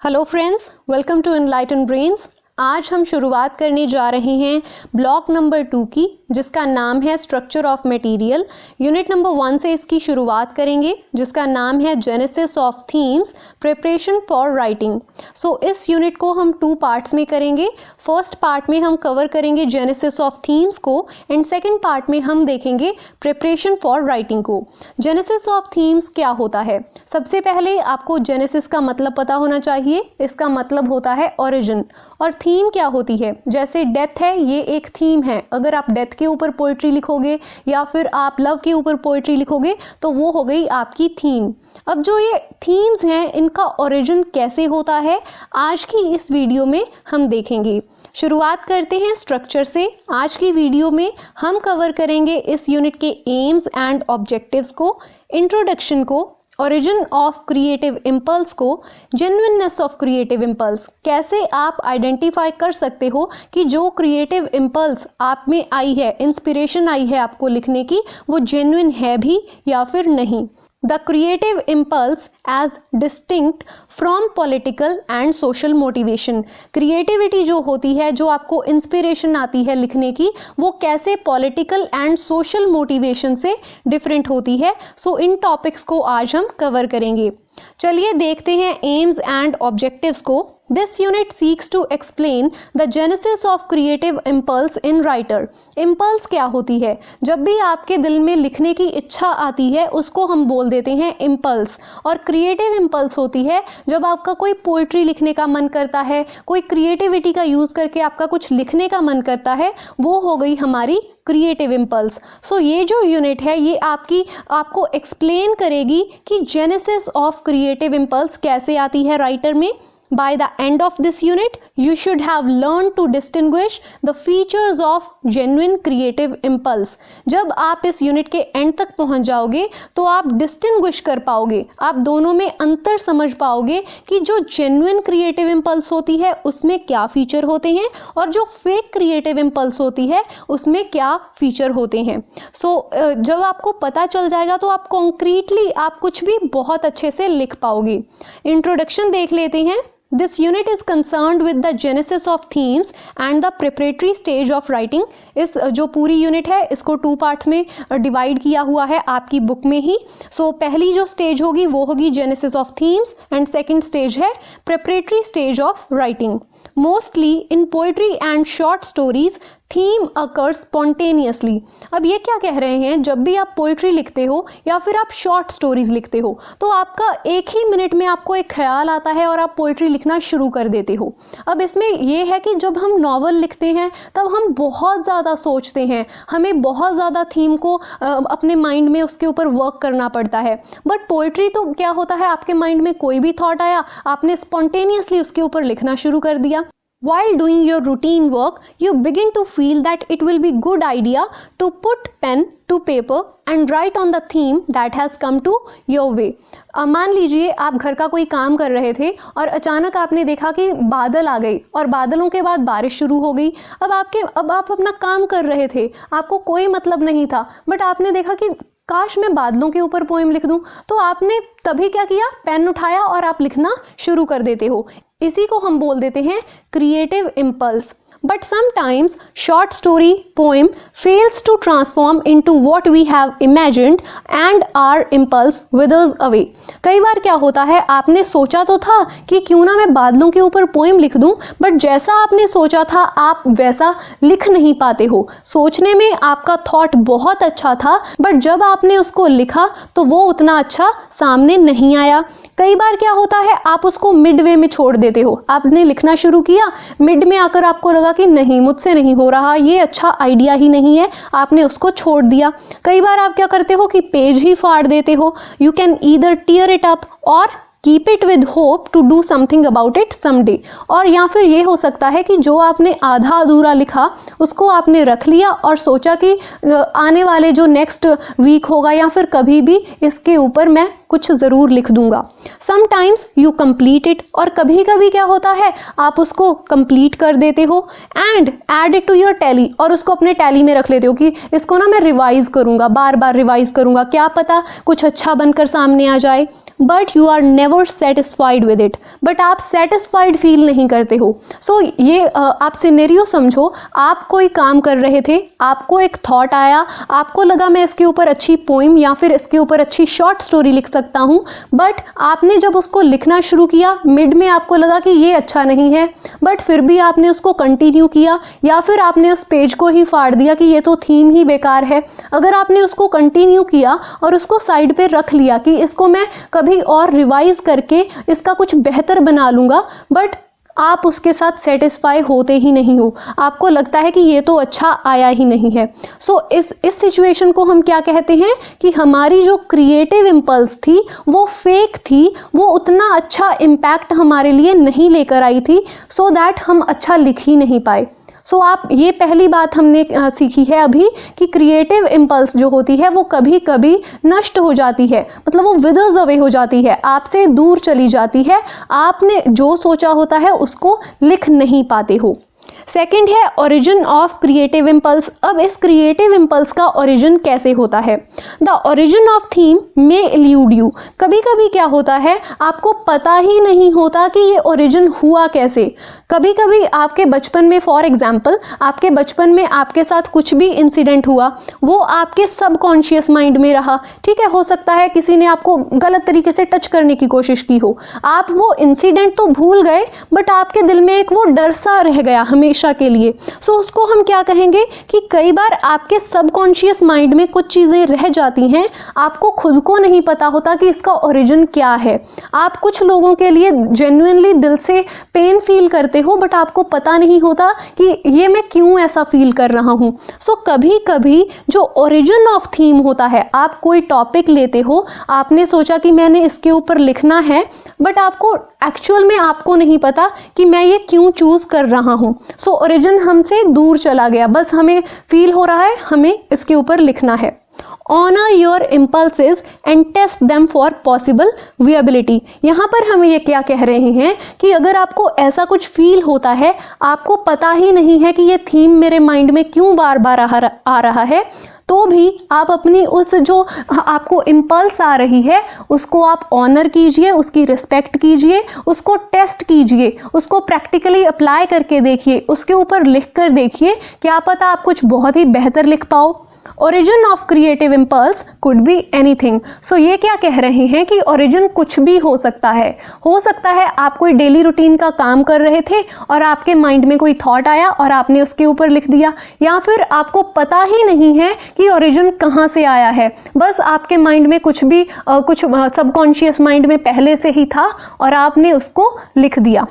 Hello friends, welcome to enlighten brains. आज हम शुरुआत करने जा रहे हैं ब्लॉक नंबर 2 की, जिसका नाम है structure of material. Unit number 1 से इसकी शुरुआत करेंगे, जिसका नाम है genesis of themes preparation for writing. So इस यूनिट को हम 2 पार्ट्स में करेंगे। फर्स्ट पार्ट में हम कवर करेंगे जेनेसिस ऑफ थीम्स को एंड सेकेंड पार्ट में हम देखेंगे प्रिपरेशन फॉर राइटिंग को। जेनेसिस ऑफ थीम्स क्या होता है? सबसे पहले आपको जेनेसिस का मतलब पता होना चाहिए। इसका मतलब होता है ओरिजिन। और थीम क्या होती है? जैसे डेथ है, ये एक थीम है। अगर आप डेथ के ऊपर पोइट्री लिखोगे या फिर आप लव के ऊपर पोइट्री लिखोगे तो वो हो गई आपकी थीम। अब जो ये थीम्स हैं, इनका ओरिजिन कैसे होता है, आज की इस वीडियो में हम देखेंगे। शुरुआत करते हैं स्ट्रक्चर से। आज की वीडियो में हम कवर करेंगे इस यूनिट के एम्स एंड ऑब्जेक्टिव्स को, इंट्रोडक्शन को, ओरिजिन ऑफ क्रिएटिव इम्पल्स को, जेन्युइननेस ऑफ क्रिएटिव इम्पल्स, कैसे आप आइडेंटिफाई कर सकते हो कि जो क्रिएटिव इम्पल्स आप में आई है, इंस्पिरेशन आई है आपको लिखने की, वो जेन्युइन है भी या फिर नहीं। The creative impulse as distinct from political and social motivation. Creativity जो होती है, जो आपको इंस्पिरेशन आती है लिखने की, वो कैसे पॉलिटिकल एंड सोशल मोटिवेशन से डिफरेंट होती है। सो इन टॉपिक्स को आज हम कवर करेंगे। चलिए देखते हैं एम्स एंड ऑब्जेक्टिव्स को। This unit seeks to explain the genesis of creative impulse in writer. Impulse क्या होती है? जब भी आपके दिल में लिखने की इच्छा आती है, उसको हम बोल देते हैं इम्पल्स। और क्रिएटिव इम्पल्स होती है जब आपका कोई पोइट्री लिखने का मन करता है, कोई क्रिएटिविटी का यूज़ करके आपका कुछ लिखने का मन करता है, वो हो गई हमारी क्रिएटिव इम्पल्स। सो ये जो यूनिट है, ये आपको एक्सप्लेन करेगी कि जेनेसिस ऑफ क्रिएटिव इम्पल्स कैसे आती है राइटर में। By the end of this unit, you should have learned to distinguish the features of genuine creative impulse. जब आप इस यूनिट के एंड तक पहुंच जाओगे तो आप डिस्टिंग्विश कर पाओगे, आप दोनों में अंतर समझ पाओगे कि जो जेन्युइन क्रिएटिव इम्पल्स होती है उसमें क्या फीचर होते हैं और जो फेक क्रिएटिव इम्पल्स होती है उसमें क्या फीचर होते हैं। जब आपको पता चल जाएगा तो आप कॉन्क्रीटली आप कुछ भी बहुत अच्छे से लिख पाओगे। इंट्रोडक्शन देख लेते हैं। This unit is concerned with the genesis of themes and the preparatory stage of writing. इस जो पूरी यूनिट है, इसको 2 पार्ट्स में डिवाइड किया हुआ है आपकी बुक में ही। पहली जो स्टेज होगी वो होगी genesis of themes and second stage है preparatory stage of writing. Mostly in poetry and short stories, theme occurs spontaneously. अब ये क्या कह रहे हैं? जब भी आप पोइट्री लिखते हो या फिर आप शॉर्ट स्टोरीज लिखते हो तो आपका एक ही मिनट में आपको एक ख्याल आता है और आप पोइट्री लिखना शुरू कर देते हो। अब इसमें ये है कि जब हम नॉवल लिखते हैं तब हम बहुत ज़्यादा सोचते हैं, हमें बहुत ज़्यादा थीम को अपने माइंड में उसके ऊपर वर्क करना पड़ता है। बट पोइट्री तो क्या होता है, आपके माइंड में कोई भी थॉट आया, आपने स्पॉन्टेनियसली उसके ऊपर लिखना शुरू कर दिया। While doing your routine work, you begin to feel that it will be good idea to put pen to paper and write on the theme that has come to your way. मान लीजिए आप घर का कोई काम कर रहे थे और अचानक आपने देखा कि बादल आ गए और बादलों के बाद बारिश शुरू हो गई। अब आप अपना काम कर रहे थे, आपको कोई मतलब नहीं था, बट आपने देखा कि काश मैं बादलों के ऊपर पोएम लिख दूं, तो आपने तभी क्या किया, पेन उठाया और आप लिखना शुरू कर देते हो। इसी को हम बोल देते हैं creative impulse. But sometimes short story poem fails to transform into what we have imagined and our impulse withers away. कई बार क्या होता है, आपने सोचा तो था कि क्यों ना मैं बादलों के ऊपर पोएम लिख दूं, बट जैसा आपने सोचा था आप वैसा लिख नहीं पाते हो। सोचने में आपका थॉट बहुत अच्छा था, बट जब आपने उसको लिखा तो वो उतना अच्छा सामने नहीं आया। कई बार क्या होता है, आप उसको मिड वे में छोड़ देते हो। आपने लिखना शुरू किया, मिड में आकर आपको लगा कि नहीं, मुझसे नहीं हो रहा, ये अच्छा आइडिया ही नहीं है, आपने उसको छोड़ दिया। कई बार आप क्या करते हो कि पेज ही फाड़ देते हो। You can either tear it up और keep it with hope to do something about it someday. और या फिर ये हो सकता है कि जो आपने आधा अधूरा लिखा उसको आपने रख लिया और सोचा कि आने वाले जो नेक्स्ट वीक होगा या फिर कभी भी इसके ऊपर मैं कुछ ज़रूर लिख दूंगा। समटाइम्स यू कंप्लीट इट, और कभी कभी क्या होता है आप उसको कंप्लीट कर देते हो and add it to your tally, और उसको अपने टैली में रख लेते हो कि इसको ना मैं रिवाइज करूंगा, बार बार रिवाइज करूंगा, क्या पता कुछ अच्छा बनकर सामने आ जाए। But you are never satisfied with it, but आप सेटिस्फाइड फील नहीं करते हो। सो ये आप सिनेरियो समझो, आप कोई काम कर रहे थे, आपको एक थॉट आया, आपको लगा मैं इसके ऊपर अच्छी पोइम या फिर इसके ऊपर अच्छी शॉर्ट स्टोरी लिख सकता हूँ, बट आपने जब उसको लिखना शुरू किया, मिड में आपको लगा कि ये अच्छा नहीं है, बट फिर भी आपने उसको कंटिन्यू किया, या फिर आपने उस पेज को ही फाड़ दिया कि ये तो थीम ही बेकार है। अगर आपने उसको कंटिन्यू किया और उसको साइड पे रख लिया कि इसको मैं कभी और रिवाइज करके इसका कुछ बेहतर बना लूँगा, बट आप उसके साथ सेटिस्फाई होते ही नहीं हो, आपको लगता है कि ये तो अच्छा आया ही नहीं है। सो इस सिचुएशन को हम क्या कहते हैं कि हमारी जो क्रिएटिव इम्पल्स थी वो फेक थी, वो उतना अच्छा इम्पैक्ट हमारे लिए नहीं लेकर आई थी, सो दैट हम अच्छा लिख ही नहीं पाए। सो आप ये पहली बात हमने सीखी है अभी कि क्रिएटिव इम्पल्स जो होती है वो कभी कभी नष्ट हो जाती है, मतलब वो विदर्स अवे हो जाती है, आपसे दूर चली जाती है, आपने जो सोचा होता है उसको लिख नहीं पाते हो। सेकंड है ओरिजिन ऑफ क्रिएटिव इम्पल्स। अब इस क्रिएटिव इम्पल्स का ओरिजिन कैसे होता है? The origin of theme may allude you. कभी कभी क्या होता है, आपको पता ही नहीं होता कि ये ओरिजिन हुआ कैसे। कभी कभी आपके बचपन में, फॉर एग्जाम्पल, आपके बचपन में आपके साथ कुछ भी इंसिडेंट हुआ, वो आपके सबकॉन्शियस माइंड में रहा, ठीक है। हो सकता है किसी ने आपको गलत तरीके से टच करने की कोशिश की हो, आप वो इंसिडेंट तो भूल गए, बट आपके दिल में एक वो डर सा रह गया हमेशा के लिए। सो उसको हम क्या कहेंगे कि कई बार आपके सबकॉन्शियस माइंड में कुछ चीज़ें रह जाती हैं, आपको खुद को नहीं पता होता कि इसका ओरिजिन क्या है। आप कुछ लोगों के लिए जेन्युइनली दिल से पेन फील करते हो, बट आपको पता नहीं होता कि ये मैं क्यों ऐसा फील कर रहा हूँ। सो कभी कभी जो ओरिजिन ऑफ थीम होता है, आप कोई टॉपिक लेते हो, आपने सोचा कि मैंने इसके ऊपर लिखना है, बट आपको एक्चुअल में आपको नहीं पता कि मैं ये क्यों चूज कर रहा हूँ। सो ओरिजिन हमसे दूर चला गया, बस हमें फील हो रहा है हमें इसके ऊपर लिखना है। Honor your impulses and test them for possible viability। यहाँ पर हम ये क्या कह रहे हैं कि अगर आपको ऐसा कुछ फील होता है, आपको पता ही नहीं है कि ये थीम मेरे माइंड में क्यों बार बार आ रहा है, तो भी आप अपनी उस जो आपको इम्पल्स आ रही है उसको आप ऑनर कीजिए, उसकी रिस्पेक्ट कीजिए, उसको टेस्ट कीजिए, उसको प्रैक्टिकली अप्लाई करके देखिए, उसके ऊपर लिख कर देखिए, क्या पता आप कुछ बहुत ही बेहतर लिख पाओ। Origin of creative impulse could be anything. So ये क्या कह रहे हैं कि ओरिजिन कुछ भी हो सकता है। हो सकता है आप कोई डेली रूटीन का काम कर रहे थे और आपके माइंड में कोई थॉट आया और आपने उसके ऊपर लिख दिया, या फिर आपको पता ही नहीं है कि ओरिजिन कहाँ से आया है, बस आपके माइंड में कुछ सबकॉन्शियस माइंड में पहले से ही था और आपने उसको लिख दिया।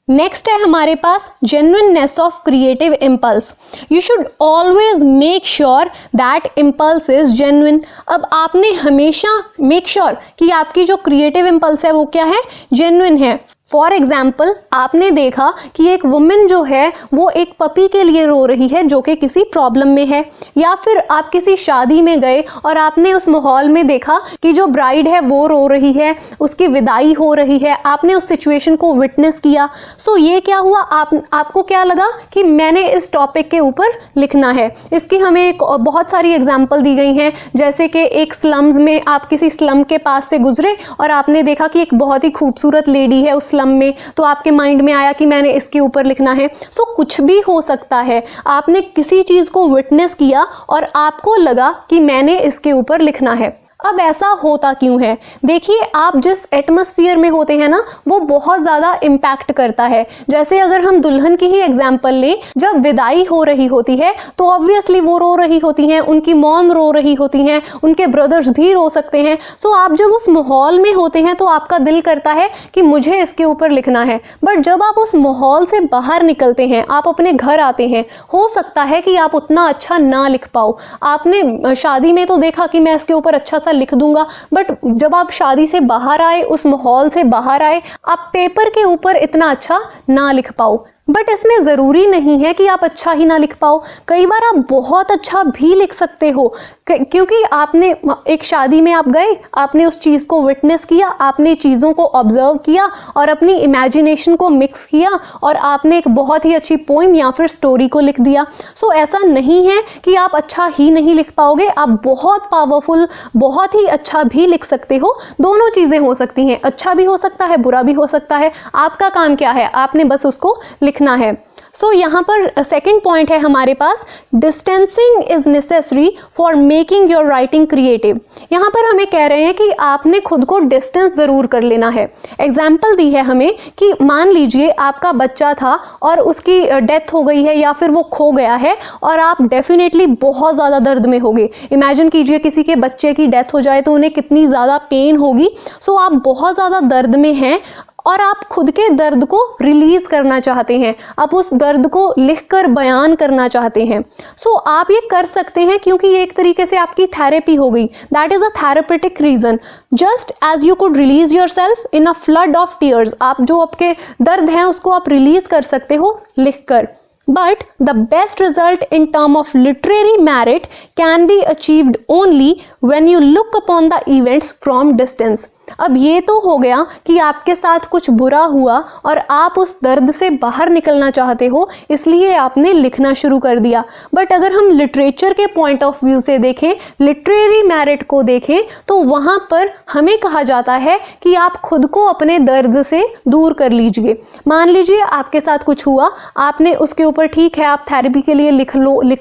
नेक्स्ट है हमारे पास genuineness of creative impulse. You should always make sure that impulse is genuine. अब आपने हमेशा मेक श्योर कि आपकी जो क्रिएटिव इम्पल्स है वो क्या है, जेन्युइन है। फॉर एग्जाम्पल, आपने देखा कि एक वुमेन जो है वो एक पपी के लिए रो रही है जो कि किसी प्रॉब्लम में है, या फिर आप किसी शादी में गए और आपने उस माहौल में देखा कि जो ब्राइड है वो रो रही है, उसकी विदाई हो रही है, आपने उस सिचुएशन को विटनेस किया। सो ये क्या हुआ, आपको क्या लगा कि मैंने इस टॉपिक के ऊपर लिखना है। इसकी हमें बहुत सारी एग्जाम्पल दी गई हैं, जैसे कि एक स्लम्स में, आप किसी स्लम के पास से गुजरे और आपने देखा कि एक बहुत ही खूबसूरत लेडी है उस स्लम में, तो आपके माइंड में आया कि मैंने इसके ऊपर लिखना है। सो कुछ भी हो सकता है, आपने किसी चीज़ को विटनेस किया और आपको लगा कि मैंने इसके ऊपर लिखना है। अब ऐसा होता क्यों है? देखिए, आप जिस एटमॉस्फेयर में होते हैं ना, वो बहुत ज़्यादा इम्पैक्ट करता है। जैसे अगर हम दुल्हन की ही एग्जाम्पल लें, जब विदाई हो रही होती है तो ऑब्वियसली वो रो रही होती हैं, उनकी मॉम रो रही होती हैं, उनके ब्रदर्स भी रो सकते हैं। सो आप जब उस माहौल में होते हैं तो आपका दिल करता है कि मुझे इसके ऊपर लिखना है, बट जब आप उस माहौल से बाहर निकलते हैं, आप अपने घर आते हैं, हो सकता है कि आप उतना अच्छा ना लिख पाओ। आपने शादी में तो देखा कि मैं इसके ऊपर अच्छा लिख दूंगा, बट जब आप शादी से बाहर आए, उस माहौल से बाहर आए, आप पेपर के ऊपर इतना अच्छा ना लिख पाओ। बट इसमें ज़रूरी नहीं है कि आप अच्छा ही ना लिख पाओ, कई बार आप बहुत अच्छा भी लिख सकते हो, क्योंकि आपने एक शादी में आप गए, आपने उस चीज़ को विटनेस किया, आपने चीज़ों को ऑब्जर्व किया और अपनी इमेजिनेशन को मिक्स किया और आपने एक बहुत ही अच्छी पोइम या फिर स्टोरी को लिख दिया। सो ऐसा नहीं है कि आप अच्छा ही नहीं लिख पाओगे, आप बहुत पावरफुल, बहुत ही अच्छा भी लिख सकते हो। दोनों चीज़ें हो सकती हैं, अच्छा भी हो सकता है, बुरा भी हो सकता है। आपका काम क्या है, आपने बस उसको लिखना है। सो यहाँ पर सेकंड पॉइंट है हमारे पास, distancing is necessary for making your writing creative. यहाँ पर हमें कह रहे हैं कि आपने खुद को डिस्टेंस ज़रूर कर लेना है। एग्जाम्पल दी है हमें कि मान लीजिए आपका बच्चा था और उसकी डेथ हो गई है या फिर वो खो गया है और आप डेफिनेटली बहुत ज़्यादा दर्द में होगे। इमेजिन कीजिए किसी के बच्चे की डेथ हो जाए तो उन्हें कितनी ज़्यादा पेन होगी। सो आप बहुत ज़्यादा दर्द में हैं और आप खुद के दर्द को रिलीज करना चाहते हैं, आप उस दर्द को लिखकर बयान करना चाहते हैं। सो आप ये कर सकते हैं क्योंकि ये एक तरीके से आपकी थेरेपी हो गई। That is a therapeutic reason. Just as you could release yourself in a flood of tears, आप जो आपके दर्द हैं उसको आप रिलीज कर सकते हो लिखकर। But the best result in terms of literary merit can be achieved only when you look upon the events from distance. अब ये तो हो गया कि आपके साथ कुछ बुरा हुआ और आप उस दर्द से बाहर निकलना चाहते हो, इसलिए आपने लिखना शुरू कर दिया। बट अगर हम लिटरेचर के पॉइंट ऑफ व्यू से देखें, लिटरेरी मेरिट को देखें, तो वहाँ पर हमें कहा जाता है कि आप खुद को अपने दर्द से दूर कर लीजिए। मान लीजिए आपके साथ कुछ हुआ, आपने उसके ऊपर, ठीक है आप थेरेपी के लिए लिख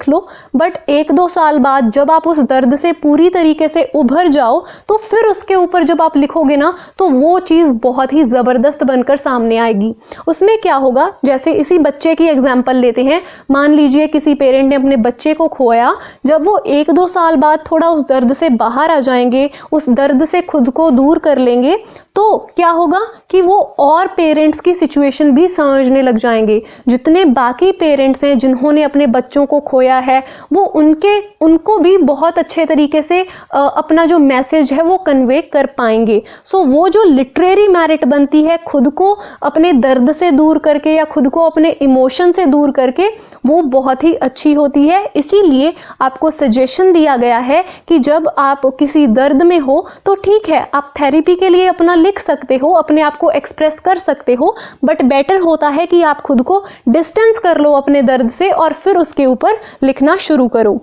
लो, बट 1-2 साल बाद जब आप उस दर्द से पूरी तरीके से उभर जाओ तो फिर उसके ऊपर जब आप लिखोगे ना तो वो चीज़ बहुत ही ज़बरदस्त बनकर सामने आएगी। उसमें क्या होगा, जैसे इसी बच्चे की एग्जाम्पल लेते हैं। मान लीजिए किसी पेरेंट ने अपने बच्चे को खोया, जब वो 1-2 साल बाद थोड़ा उस दर्द से बाहर आ जाएंगे, उस दर्द से खुद को दूर कर लेंगे, तो क्या होगा कि वो और पेरेंट्स की सिचुएशन भी समझने लग जाएंगे। जितने बाकी पेरेंट्स हैं जिन्होंने अपने बच्चों को खोया है, वो उनको भी बहुत अच्छे तरीके से अपना जो मैसेज है वो कन्वे कर पाएंगे। सो वो जो लिटरेरी मेरिट बनती है खुद को अपने दर्द से दूर करके या खुद को अपने इमोशन से दूर करके, वो बहुत ही अच्छी होती है। इसीलिए आपको सजेशन दिया गया है कि जब आप किसी दर्द में हो तो ठीक है आप थेरेपी के लिए अपना लिख सकते हो, अपने आप को एक्सप्रेस कर सकते हो, बट बेटर होता है कि आप खुद को डिस्टेंस कर लो अपने दर्द से और फिर उसके ऊपर लिखना शुरू करो।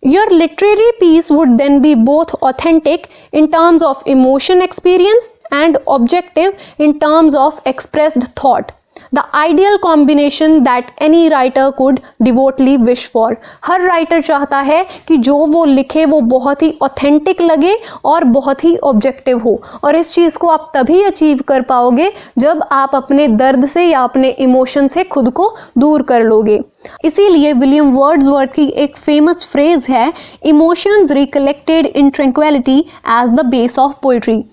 Your literary piece would then be both authentic in terms of emotion experience and objective in terms of expressed thought. The ideal combination that any writer could devotedly wish for. Her writer चाहता है कि जो वो लिखे वो बहुत ही authentic लगे और बहुत ही ऑब्जेक्टिव हो, और इस चीज़ को आप तभी अचीव कर पाओगे जब आप अपने दर्द से या अपने इमोशन से खुद को दूर कर लोगे। इसीलिए विलियम वर्ड्सवर्थ की एक फेमस फ्रेज है, emotions recollected in tranquility as the base of poetry.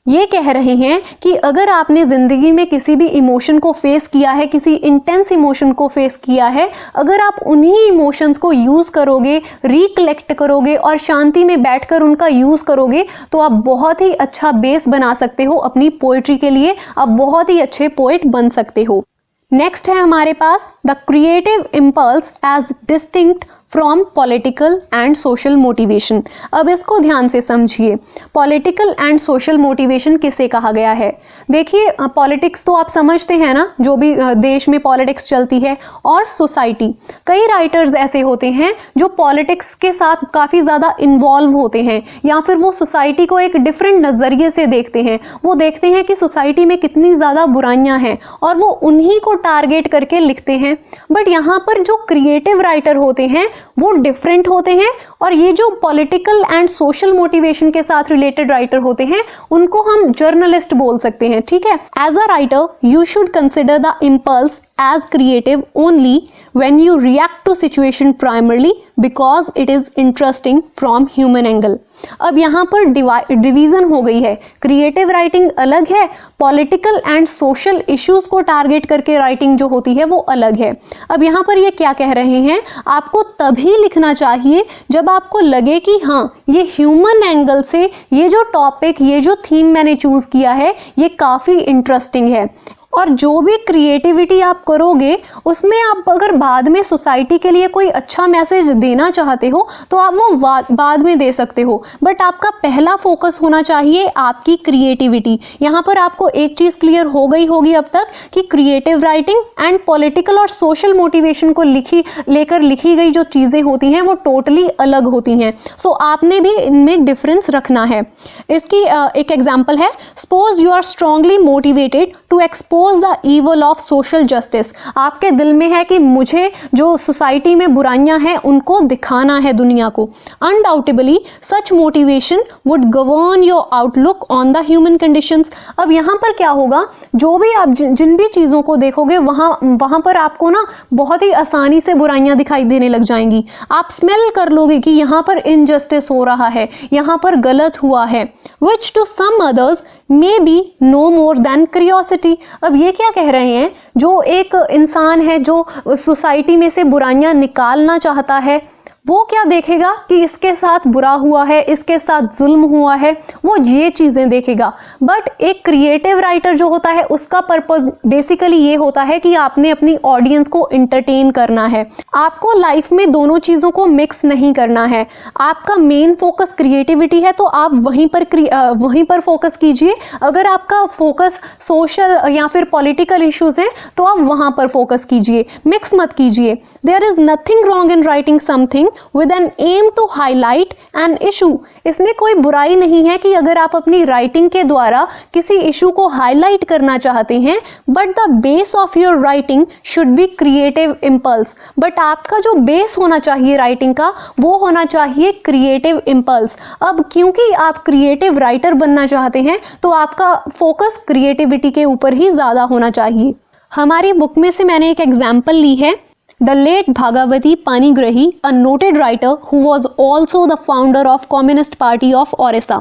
ये कह रहे हैं कि अगर आपने ज़िंदगी में किसी भी इमोशन को फेस किया है, किसी इंटेंस इमोशन को फेस किया है, अगर आप उन्हीं इमोशंस को यूज़ करोगे, रिकलेक्ट करोगे और शांति में बैठकर उनका यूज़ करोगे, तो आप बहुत ही अच्छा बेस बना सकते हो अपनी पोइट्री के लिए, आप बहुत ही अच्छे पोइट बन सकते हो। नेक्स्ट है हमारे पास the creative impulse as distinct from political and social motivation. अब इसको ध्यान से समझिए, पॉलिटिकल एंड सोशल मोटिवेशन किसे कहा गया है। देखिए पॉलिटिक्स तो आप समझते हैं ना, जो भी देश में पॉलिटिक्स चलती है, और सोसाइटी। कई राइटर्स ऐसे होते हैं जो पॉलिटिक्स के साथ काफ़ी ज़्यादा इन्वॉल्व होते हैं, या फिर वो सोसाइटी को एक डिफरेंट नज़रिए से देखते हैं। वो देखते हैं कि सोसाइटी में कितनी ज़्यादा बुराइयां हैं और वो उन्हीं को टारगेट करके लिखते हैं। बट यहाँ पर जो क्रिएटिव राइटर होते हैं वो डिफरेंट होते हैं, और ये जो पॉलिटिकल एंड सोशल मोटिवेशन के साथ रिलेटेड राइटर होते हैं उनको हम जर्नलिस्ट बोल सकते हैं। ठीक है, as a writer you should consider the impulse as creative only when you react to situation primarily because it is interesting from human angle. अब यहाँ पर डिवीज़न हो गई है, क्रिएटिव राइटिंग अलग है, पॉलिटिकल एंड सोशल इश्यूज को target करके राइटिंग जो होती है वो अलग है। अब यहाँ पर ये क्या कह रहे हैं, आपको तभी लिखना चाहिए जब आपको लगे कि हाँ ये ह्यूमन एंगल से ये जो टॉपिक, ये जो थीम मैंने चूज़ किया है ये काफ़ी इंटरेस्टिंग है, और जो भी क्रिएटिविटी आप करोगे उसमें आप अगर बाद में सोसाइटी के लिए कोई अच्छा मैसेज देना चाहते हो तो आप वो बाद में दे सकते हो, बट आपका पहला फोकस होना चाहिए आपकी क्रिएटिविटी। यहाँ पर आपको एक चीज़ क्लियर हो गई होगी अब तक कि क्रिएटिव राइटिंग एंड पॉलिटिकल और सोशल मोटिवेशन को लेकर लिखी गई जो चीज़ें होती हैं वो टोटली अलग होती हैं। सो आपने भी इनमें डिफरेंस रखना है। इसकी एक एग्जाम्पल है, suppose you are strongly motivated to expose the evil of social justice. आपके दिल में है कि मुझे जो सोसाइटी में बुराइयां हैं उनको दिखाना है दुनिया को। Undoubtedly such motivation would govern your outlook on the human conditions. अब यहाँ पर क्या होगा, जो भी आप जिन भी चीज़ों को देखोगे वहाँ पर आपको ना बहुत ही आसानी से बुराइयां दिखाई देने लग जाएंगी। आप स्मेल कर लोगे कि यहाँ पर इनजस्टिस हो रहा है, यहाँ पर गलत हुआ है, which to some others may be no more than curiosity। अब ये क्या कह रहे हैं, जो एक इंसान है जो सोसाइटी में से बुराइयां निकालना चाहता है वो क्या देखेगा कि इसके साथ बुरा हुआ है, इसके साथ जुल्म हुआ है, वो ये चीज़ें देखेगा। बट एक क्रिएटिव राइटर जो होता है उसका पर्पस बेसिकली ये होता है कि आपने अपनी ऑडियंस को इंटरटेन करना है। आपको लाइफ में दोनों चीज़ों को मिक्स नहीं करना है। आपका मेन फोकस क्रिएटिविटी है तो आप वहीं पर फोकस कीजिए। अगर आपका फोकस सोशल या फिर पॉलिटिकल इश्यूज हैं तो आप वहाँ पर फोकस कीजिए, मिक्स मत कीजिए। There is nothing wrong in writing something with an aim to highlight an issue। इसमें कोई बुराई नहीं है कि अगर आप अपनी राइटिंग के द्वारा किसी इशू को हाईलाइट करना चाहते हैं, but the base of your writing should be creative impulse. But आपका जो बेस होना चाहिए राइटिंग का वो होना चाहिए क्रिएटिव इम्पल्स। अब क्योंकि आप क्रिएटिव राइटर बनना चाहते हैं तो आपका फोकस क्रिएटिविटी के ऊपर ही ज़्यादा होना चाहिए। हमारी बुक में से मैंने एक एग्जाम्पल ली है। The late Bhagavati Panigrahi, a noted writer who was also the founder of Communist Party of Orissa,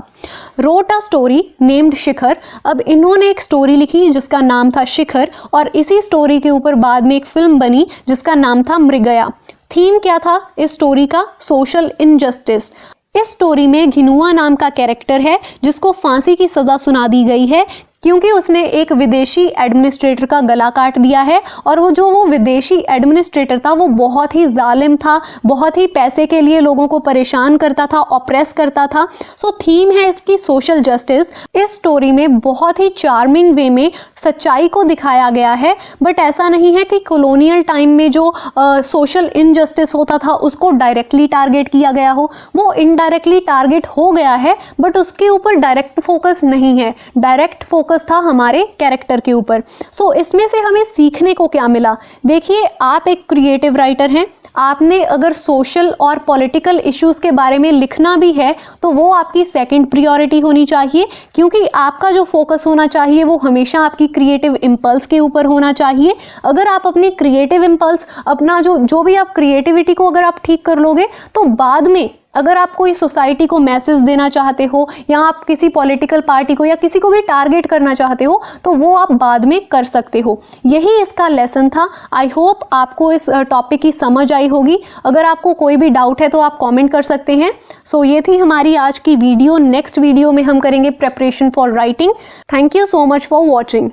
wrote a story named शिखर। अब इन्होंने एक स्टोरी लिखी जिसका नाम था शिखर और इसी स्टोरी के ऊपर बाद में एक फिल्म बनी जिसका नाम था मृगया। थीम क्या था इस स्टोरी का? Social injustice. इस स्टोरी में घिनुआ नाम का कैरेक्टर है जिसको फांसी की सज़ा सुना दी गई है क्योंकि उसने एक विदेशी एडमिनिस्ट्रेटर का गला काट दिया है और वो विदेशी एडमिनिस्ट्रेटर था वो बहुत ही जालिम था, बहुत ही पैसे के लिए लोगों को परेशान करता था, ऑप्रेस करता था। सो थीम है इसकी सोशल जस्टिस। इस स्टोरी में बहुत ही चार्मिंग वे में सच्चाई को दिखाया गया है, बट ऐसा नहीं है कि कॉलोनियल टाइम में जो सोशल इनजस्टिस होता था उसको डायरेक्टली टारगेट किया गया हो। वो इनडायरेक्टली टारगेट हो गया है बट उसके ऊपर डायरेक्ट फोकस नहीं है। डायरेक्ट फोकस था हमारे कैरेक्टर के ऊपर। सो इसमें से हमें सीखने को क्या मिला? देखिए, आप एक क्रिएटिव राइटर हैं, आपने अगर सोशल और पॉलिटिकल इश्यूज के बारे में लिखना भी है तो वो आपकी सेकंड प्रायोरिटी होनी चाहिए, क्योंकि आपका जो फोकस होना चाहिए वो हमेशा आपकी क्रिएटिव इम्पल्स के ऊपर होना चाहिए। अगर आप अपनी क्रिएटिव इम्पल्स, अपना जो भी आप क्रिएटिविटी को अगर आप ठीक कर लोगे तो बाद में अगर आप कोई सोसाइटी को मैसेज देना चाहते हो या आप किसी पॉलिटिकल पार्टी को या किसी को भी टारगेट करना चाहते हो तो वो आप बाद में कर सकते हो। यही इसका लेसन था। आई होप आपको इस टॉपिक की समझ आई होगी। अगर आपको कोई भी डाउट है तो आप कमेंट कर सकते हैं। सो ये थी हमारी आज की वीडियो। नेक्स्ट वीडियो में हम करेंगे preparation for writing. Thank you so much for watching.